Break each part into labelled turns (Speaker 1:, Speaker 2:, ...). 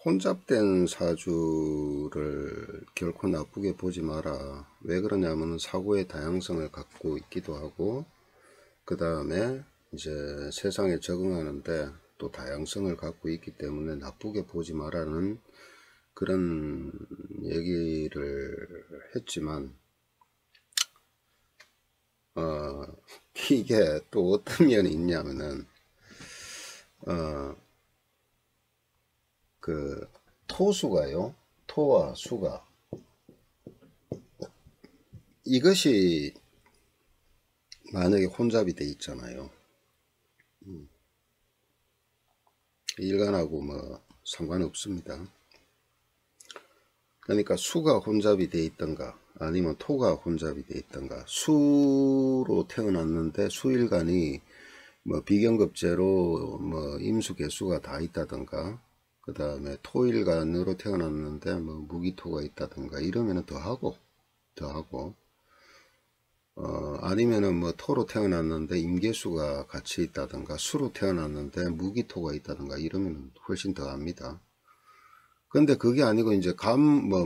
Speaker 1: 혼잡된 사주를 결코 나쁘게 보지 마라. 왜 그러냐면 사고의 다양성을 갖고 있기도 하고, 그 다음에 이제 세상에 적응하는데 또 다양성을 갖고 있기 때문에 나쁘게 보지 마라는 그런 얘기를 했지만, 이게 또 어떤 면이 있냐면은, 그 토수가요, 토와 수가, 이것이 만약에 혼잡이 돼 있잖아요. 일간하고 뭐 상관없습니다. 그러니까 수가 혼잡이 돼 있던가 아니면 토가 혼잡이 돼 있던가, 수로 태어났는데 수일간이 뭐 비경급제로 뭐 임수개수가 다 있다던가, 그 다음에 토일간으로 태어났는데 뭐 무기토가 있다던가 이러면은 더하고 아니면은 뭐 토로 태어났는데 임계수가 같이 있다던가, 수로 태어났는데 무기토가 있다던가 이러면 훨씬 더합니다. 근데 그게 아니고 이제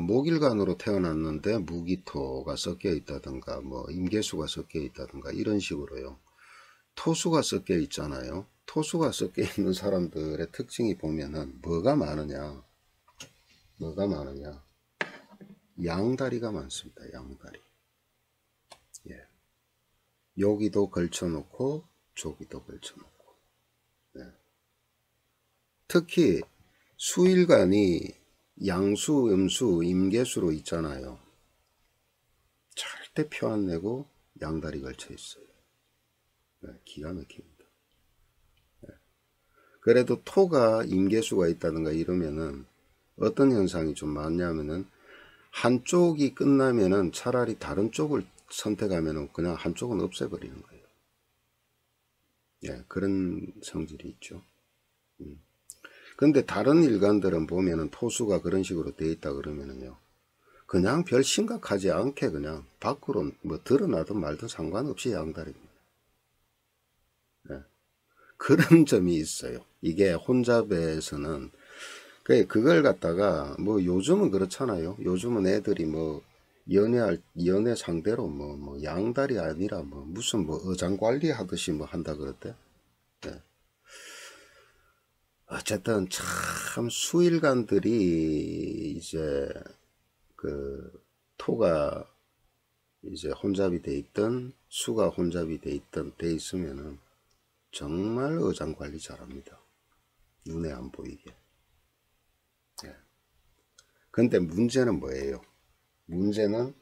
Speaker 1: 목일간으로 태어났는데 무기토가 섞여 있다던가 뭐 임계수가 섞여 있다던가 이런 식으로요. 토수가 섞여 있잖아요. 토수가 섞여 있는 사람들의 특징이 보면은 뭐가 많으냐? 양다리가 많습니다. 양다리. 예. 여기도 걸쳐놓고 저기도 걸쳐놓고. 예. 특히 수일간이 양수, 음수, 임계수로 있잖아요. 절대 표 안 내고 양다리 걸쳐 있어요. 네, 기가 막힙니다. 네. 그래도 토가 임계수가 있다든가 이러면은 어떤 현상이 좀 많냐면은, 한쪽이 끝나면은 차라리 다른 쪽을 선택하면은 그냥 한쪽은 없애버리는 거예요. 예, 그런 성질이 있죠. 근데 다른 일간들은 보면은 토수가 그런 식으로 돼 있다 그러면은요, 그냥 별 심각하지 않게 그냥 밖으로 뭐 드러나든 말든 상관없이 양다리입니다. 예, 그런 점이 있어요. 이게 혼잡에서는. 그걸 갖다가 뭐 요즘은 그렇잖아요. 요즘은 애들이 뭐 연애 상대로 뭐 양다리 아니라 뭐 무슨 뭐 어장 관리 하듯이 뭐 한다 그랬대. 예. 어쨌든 참 수일간들이 이제 그 토가 이제 혼잡이 돼 있던, 수가 혼잡이 돼 있던 돼 있으면은 정말 어장 관리 잘합니다. 눈에 안 보이게. 예. 근데 문제는 뭐예요? 문제는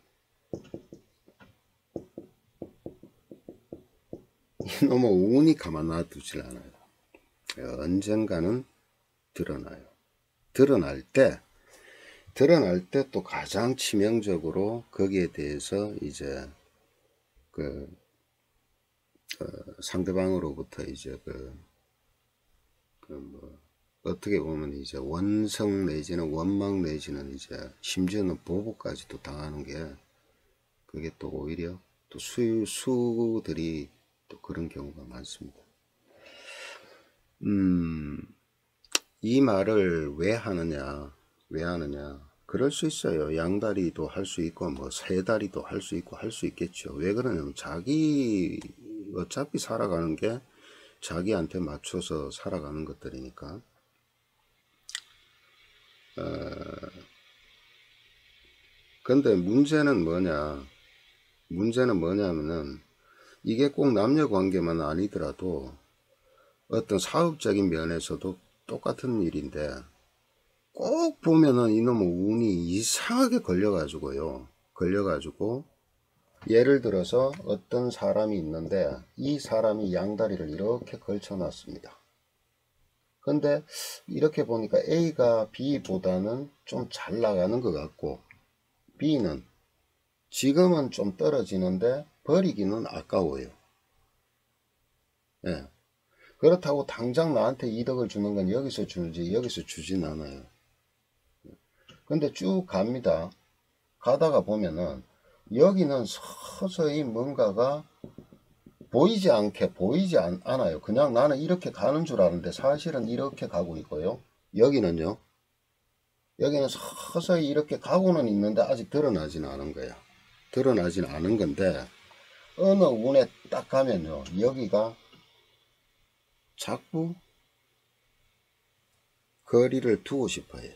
Speaker 1: 이놈의 운이 가만 놔두질 않아요. 언젠가는 드러나요. 드러날 때 또 가장 치명적으로 거기에 대해서 이제 그 상대방으로부터 이제 뭐 어떻게 보면 이제 원성 내지는 원망 내지는 이제 심지어는 보복까지도 당하는 게, 그게 또 오히려 또 수들이 또 그런 경우가 많습니다. 이 말을 왜 하느냐? 그럴 수 있어요. 양다리도 할 수 있고 뭐 세다리도 할 수 있고 할 수 있겠죠. 왜 그러냐면 자기 어차피 살아가는 게 자기한테 맞춰서 살아가는 것들이니까. 근데 문제는 뭐냐면은 이게 꼭 남녀 관계만 아니더라도 어떤 사업적인 면에서도 똑같은 일인데, 꼭 보면은 이놈의 운이 이상하게 걸려가지고 예를 들어서 어떤 사람이 있는데 이 사람이 양다리를 이렇게 걸쳐 놨습니다. 근데 이렇게 보니까 A가 B보다는 좀 잘 나가는 것 같고, B는 지금은 좀 떨어지는데 버리기는 아까워요. 예. 그렇다고 당장 나한테 이득을 주는 건 여기서 주지 여기서 주진 않아요. 근데 쭉 갑니다. 가다가 보면은 여기는 서서히 뭔가가 보이지 않아요. 그냥 나는 이렇게 가는 줄 아는데 사실은 이렇게 가고 있고요. 여기는요. 여기는 서서히 이렇게 가고는 있는데 아직 드러나지는 않은 거야. 드러나지는 않은 건데 어느 운에 딱 가면요. 여기가 자꾸 거리를 두고 싶어요.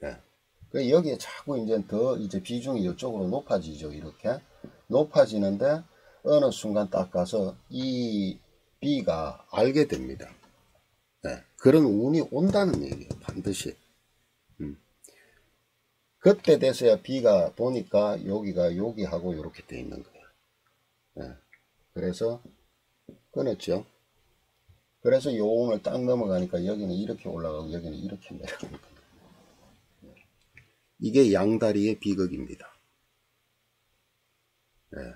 Speaker 1: 예. 그 여기에 자꾸 이제 비중이 이쪽으로 높아지죠. 이렇게 높아지는데 어느 순간 딱 가서 이 B가 알게 됩니다. 예. 그런 운이 온다는 얘기예요. 반드시. 그때 돼서야 B가 보니까 여기하고 이렇게 돼 있는 거예요. 예. 그래서 끊었죠. 그래서 요 운을 딱 넘어가니까 여기는 이렇게 올라가고 여기는 이렇게 내려가는 거예요. 이게 양다리의 비극입니다. 예.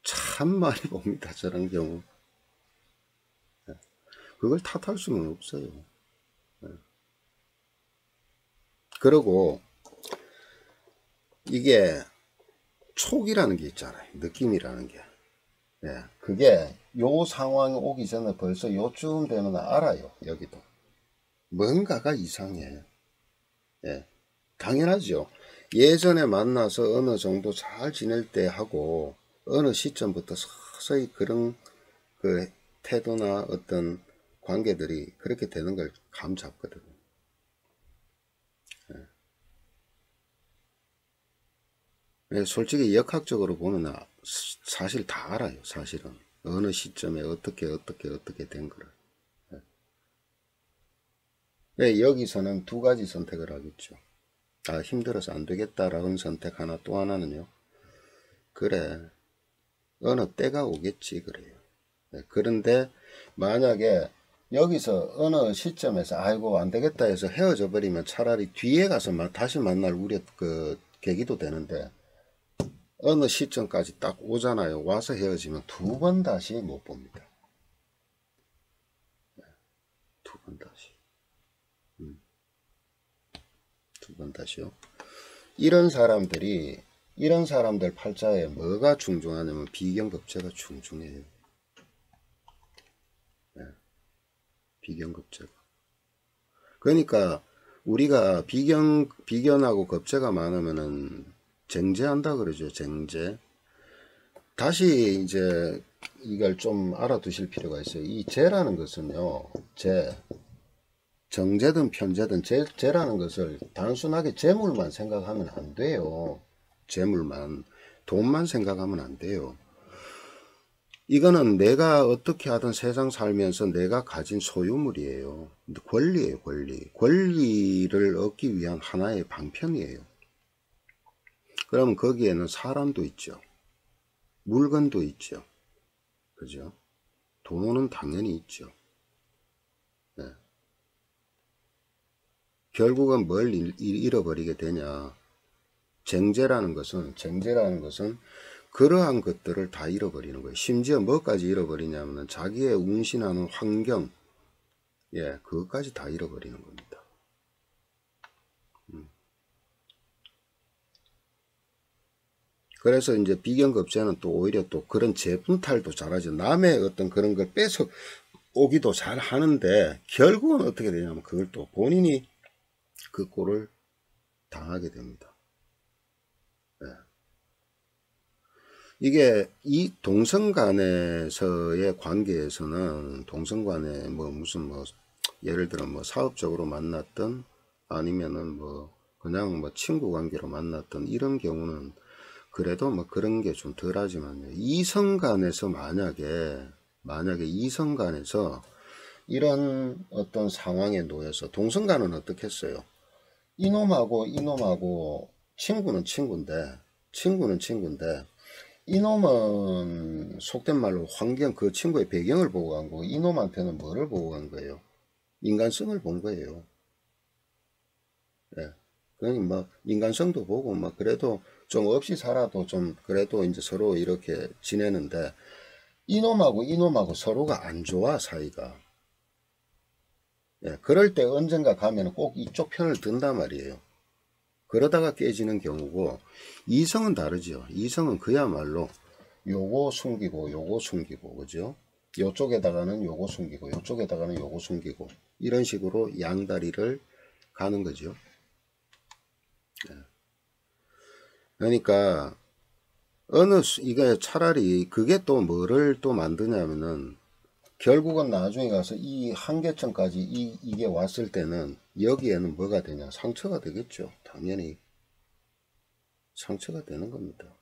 Speaker 1: 참 많이 봅니다. 저런 경우. 예. 그걸 탓할 수는 없어요. 예. 그리고 이게 촉이라는 게 있잖아요. 느낌이라는 게. 예. 그게 요 상황이 오기 전에 벌써 요쯤 되면 알아요. 여기도. 뭔가가 이상해. 예. 당연하죠. 예전에 만나서 어느 정도 잘 지낼 때 하고 어느 시점부터 서서히 그런 그 태도나 어떤 관계들이 그렇게 되는 걸 감 잡거든요. 예. 솔직히 역학적으로 보면 사실 다 알아요. 사실은 어느 시점에 어떻게 된 거를. 예. 여기서는 두 가지 선택을 하겠죠. 아, 힘들어서 안 되겠다라는 선택 하나, 또 하나는요. 그래, 어느 때가 오겠지, 그래요. 네, 그런데 만약에 여기서 어느 시점에서 아이고 안 되겠다 해서 헤어져 버리면 차라리 뒤에 가서 다시 만날 계기도 되는데 어느 시점까지 딱 오잖아요. 와서 헤어지면 두 번 다시 못 봅니다. 네, 두 번 다시. 두 번 다시요. 이런 사람들 팔자에 뭐가 중중하냐면 비견급제가 중중해요. 네. 비견급제가. 그러니까 우리가 비견하고 급제가 많으면은 쟁제한다 그러죠. 쟁제. 다시 이제 이걸 좀 알아두실 필요가 있어요. 이 제라는 것은요. 정제든 편제든 재라는 것을 단순하게 재물만 생각하면 안 돼요. 재물만, 돈만 생각하면 안 돼요. 이거는 내가 어떻게 하든 세상 살면서 내가 가진 소유물이에요. 권리예요, 권리. 권리를 얻기 위한 하나의 방편이에요. 그럼 거기에는 사람도 있죠. 물건도 있죠. 그죠? 돈은 당연히 있죠. 네. 결국은 뭘 잃어버리게 되냐. 쟁제라는 것은 그러한 것들을 다 잃어버리는 거예요. 심지어 뭐까지 잃어버리냐면 자기의 운신하는 환경, 예, 그것까지 다 잃어버리는 겁니다. 그래서 이제 비견급제는 또 오히려 또 그런 재분탈도 잘하죠. 남의 어떤 그런 걸 뺏어 오기도 잘 하는데 결국은 어떻게 되냐면 그걸 또 본인이 그 꼴을 당하게 됩니다. 네. 이게 이 동성 간에서의 관계에서는 동성 간에 무슨 예를 들어 사업적으로 만났던 아니면은 그냥 친구 관계로 만났던 이런 경우는 그래도 그런 게 좀 덜하지만요. 이성 간에서 만약에 이성 간에서 이런 어떤 상황에 놓여서 동성 간은 어떻겠어요? 이놈하고 친구는 친구인데 이놈은 속된 말로 그 친구의 배경을 보고 간 거고 이놈한테는 뭐를 보고 간 거예요? 인간성을 본 거예요. 예. 그러니 인간성도 보고 그래도 좀 없이 살아도 좀 그래도 이제 서로 이렇게 지내는데 이놈하고 서로가 안 좋아, 사이가. 예. 그럴 때 언젠가 가면 꼭 이쪽 편을 든단 말이에요. 그러다가 깨지는 경우고, 이성은 다르죠. 이성은 그야말로 요거 숨기고 요거 숨기고, 그죠? 요쪽에다가는 요거 숨기고 요쪽에다가는 요거 숨기고, 이런 식으로 양다리를 가는 거죠. 그러니까 이게 차라리 그게 또 뭐를 또 만드냐면은, 결국은 나중에 가서 이 한계점까지 이게 왔을 때는 여기에는 뭐가 되냐? 상처가 되겠죠. 당연히 상처가 되는 겁니다.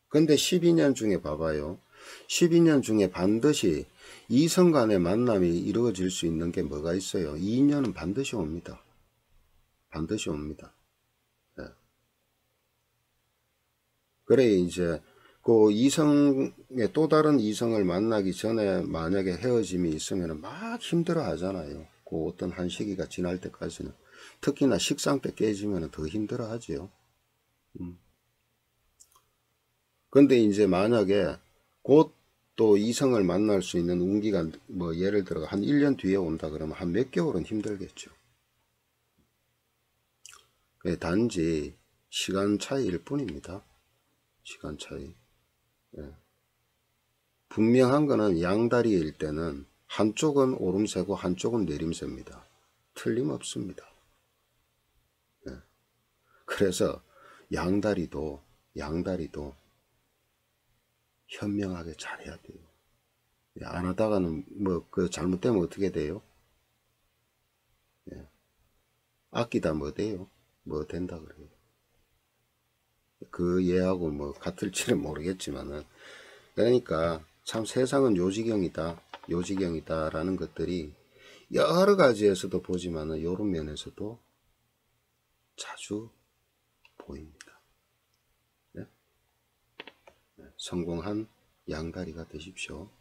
Speaker 1: 근데 12년 중에 봐봐요. 12년 중에 반드시 이성 간의 만남이 이루어질 수 있는 게 뭐가 있어요? 이 인연은 반드시 옵니다. 반드시 옵니다. 예. 그래, 이제 그 이성의 또 다른 이성을 만나기 전에 만약에 헤어짐이 있으면 막 힘들어 하잖아요. 그 어떤 한 시기가 지날 때까지는. 특히나 식상 때 깨지면 더 힘들어 하지요. 근데 이제 만약에 곧 또 이성을 만날 수 있는 운기가 뭐 예를 들어 한 1년 뒤에 온다 그러면 한 몇 개월은 힘들겠죠. 단지 시간 차이일 뿐입니다. 시간 차이. 예. 분명한 거는 양다리일 때는 한쪽은 오름세고 한쪽은 내림세입니다. 틀림없습니다. 예. 그래서 양다리도 현명하게 잘해야 돼요. 안 하다가는 뭐 그 잘못되면 어떻게 돼요? 예. 아끼다 뭐 돼요? 뭐 된다 그래요. 그 예하고 뭐 같을지는 모르겠지만은, 그러니까 참 세상은 요지경이다라는 것들이 여러 가지에서도 보지만은 요런 면에서도 자주 보입니다. 네? 성공한 양다리가 되십시오.